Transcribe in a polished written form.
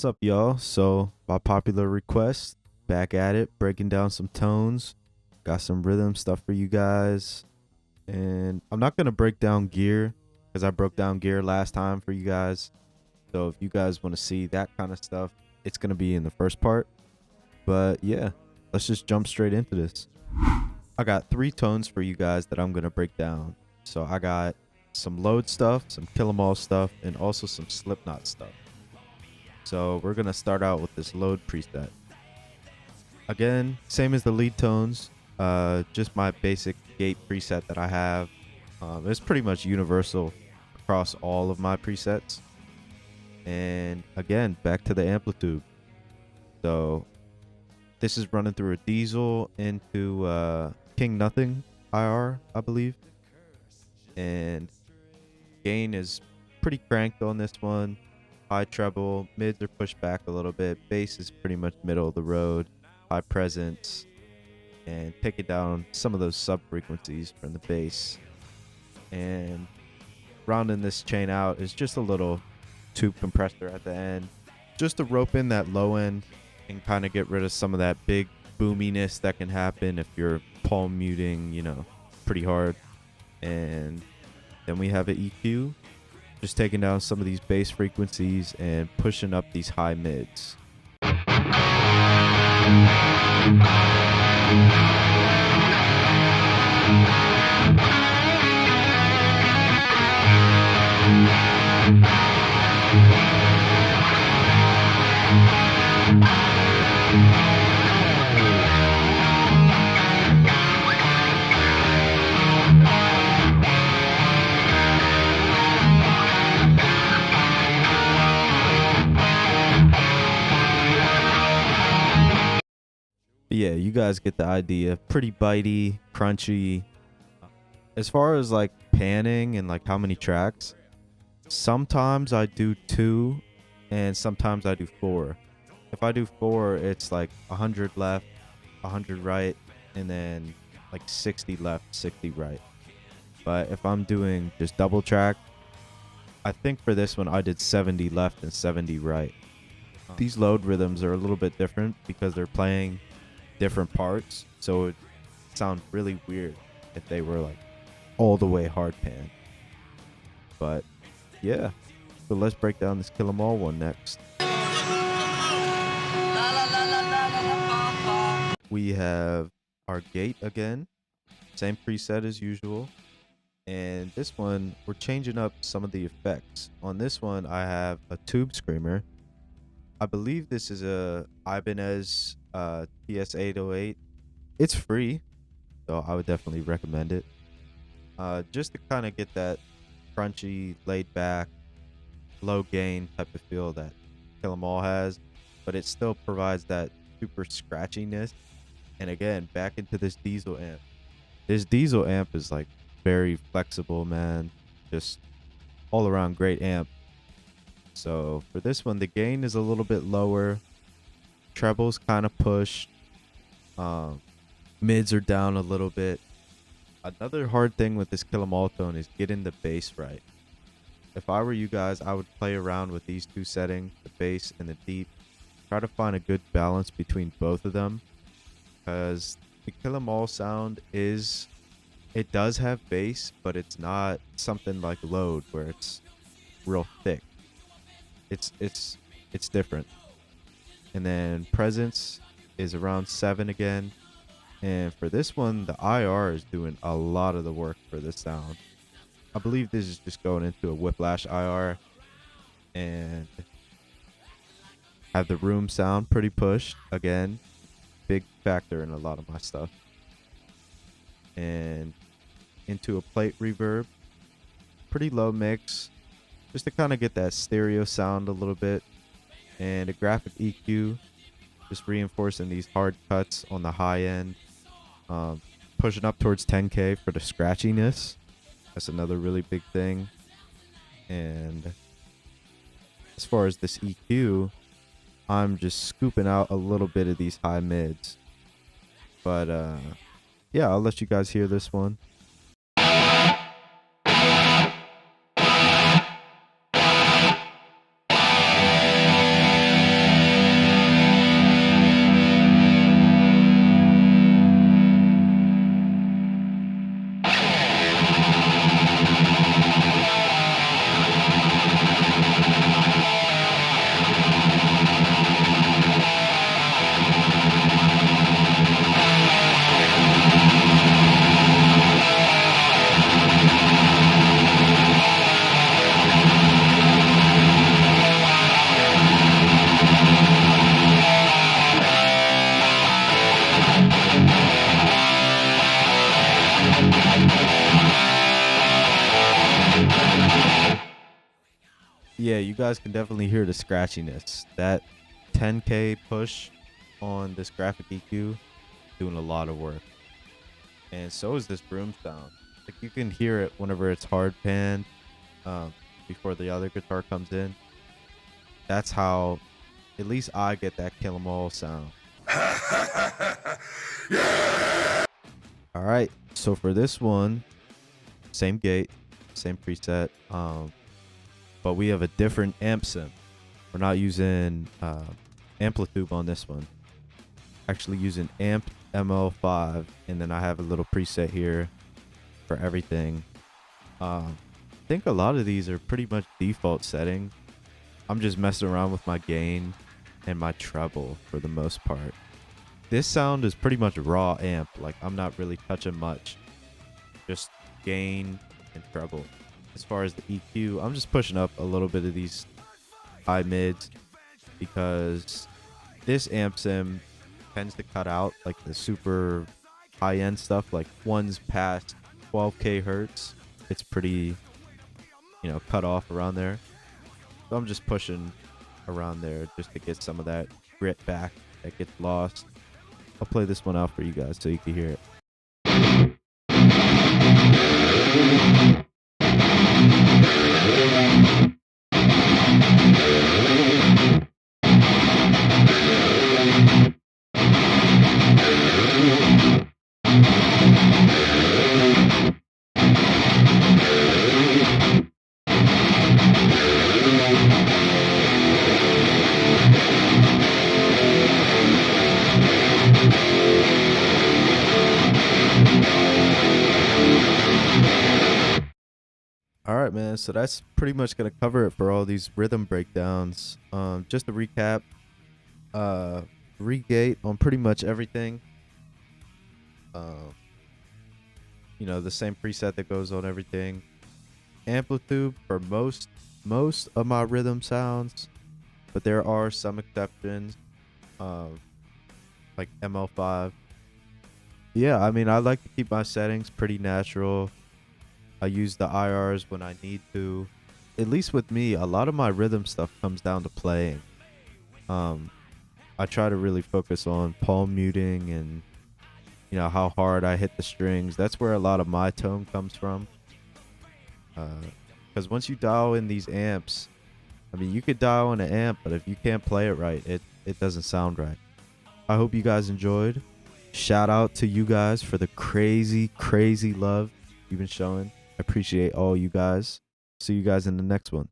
What's up, y'all? So, by popular request, back at it, breaking down some tones. Got some rhythm stuff for you guys. And I'm not going to break down gear because I broke down gear last time for you guys. So, if you guys want to see that kind of stuff, it's going to be in the first part. But yeah, let's just jump straight into this. I got 3 tones for you guys that I'm going to break down. So, I got some load stuff, some Kill 'Em All stuff, and also some Slipknot stuff. So we're going to start out with this load preset. Again, same as the lead tones, just my basic gate preset that I have. It's pretty much universal across all of my presets. And again, back to the amplitude. So this is running through a diesel into King Nothing IR, I believe. And gain is pretty cranked on this one. High treble, mids are pushed back a little bit. Bass is pretty much middle of the road. High presence, and taking down some of those sub frequencies from the bass. And rounding this chain out is just a little tube compressor at the end, just to rope in that low end and kind of get rid of some of that big boominess that can happen if you're palm muting, pretty hard. And then we have an EQ. Just taking down some of these bass frequencies and pushing up these high mids. Yeah, you guys get the idea. Pretty bitey, crunchy. As far as like panning and like how many tracks, sometimes I do 2 and sometimes I do 4. If I do 4, it's like 100 left, 100 right, and then like 60 left, 60 right. But if I'm doing just double track, I think for this one I did 70 left and 70 right. These load rhythms are a little bit different because they're playing different parts, so it sound really weird if they were like all the way hard pan. But yeah, so let's break down this Kill 'Em All one next. We have our gate again, same preset as usual, and this one we're changing up some of the effects. On this one I have a tube screamer. I believe this is a Ibanez TS808. It's free, so I would definitely recommend it. Just to kind of get that crunchy, laid back, low gain type of feel that Kill 'Em All has, but it still provides that super scratchiness. And again, back into this diesel amp. This diesel amp is like very flexible, man. Just all around great amp. So for this one, the gain is a little bit lower. Treble's kind of pushed. Mids are down a little bit. Another hard thing with this Kill 'Em All tone is getting the bass right. If I were you guys, I would play around with these 2 settings, the bass and the deep. Try to find a good balance between both of them. Because the Kill 'Em All sound it does have bass, but it's not something like load where it's real thick. It's different. And then presence is around 7 again. And for this one, the IR is doing a lot of the work for this sound. I believe this is just going into a whiplash IR. And have the room sound pretty pushed. Again, big factor in a lot of my stuff. And into a plate reverb. Pretty low mix. Just to kind of get that stereo sound a little bit. And a graphic EQ, just reinforcing these hard cuts on the high end. Pushing up towards 10K for the scratchiness. That's another really big thing. And as far as this EQ, I'm just scooping out a little bit of these high mids. But yeah, I'll let you guys hear this one. Yeah, you guys can definitely hear the scratchiness. That 10K push on this graphic EQ doing a lot of work. And so is this broom sound. Like you can hear it whenever it's hard panned before the other guitar comes in. That's how at least I get that kill 'em all sound. All right, so for this one, same gate, same preset, but we have a different amp sim. We're not using amplitude on this one. Actually using amp ML5, and then I have a little preset here for everything. I think a lot of these are pretty much default settings. I'm just messing around with my gain and my treble for the most part. This sound is pretty much raw amp. Like I'm not really touching much, just gain and treble. As far as the EQ, I'm just pushing up a little bit of these high mids because this amp sim tends to cut out like the super high end stuff. Like ones past 12k hertz, it's pretty, cut off around there. So I'm just pushing around there just to get some of that grit back that gets lost. I'll play this one out for you guys so you can hear it. All right, man. So that's pretty much gonna cover it for all these rhythm breakdowns. Just to recap, regate on pretty much everything. The same preset that goes on everything. Amplitude for most of my rhythm sounds, but there are some exceptions, like ML5. Yeah, I mean, I like to keep my settings pretty natural. I use the IRs when I need to. At least with me, a lot of my rhythm stuff comes down to playing. I try to really focus on palm muting and how hard I hit the strings. That's where a lot of my tone comes from. Because once you dial in these amps, I mean, you could dial in an amp, but if you can't play it right, it doesn't sound right. I hope you guys enjoyed. Shout out to you guys for the crazy love you've been showing. I appreciate all you guys. See you guys in the next one.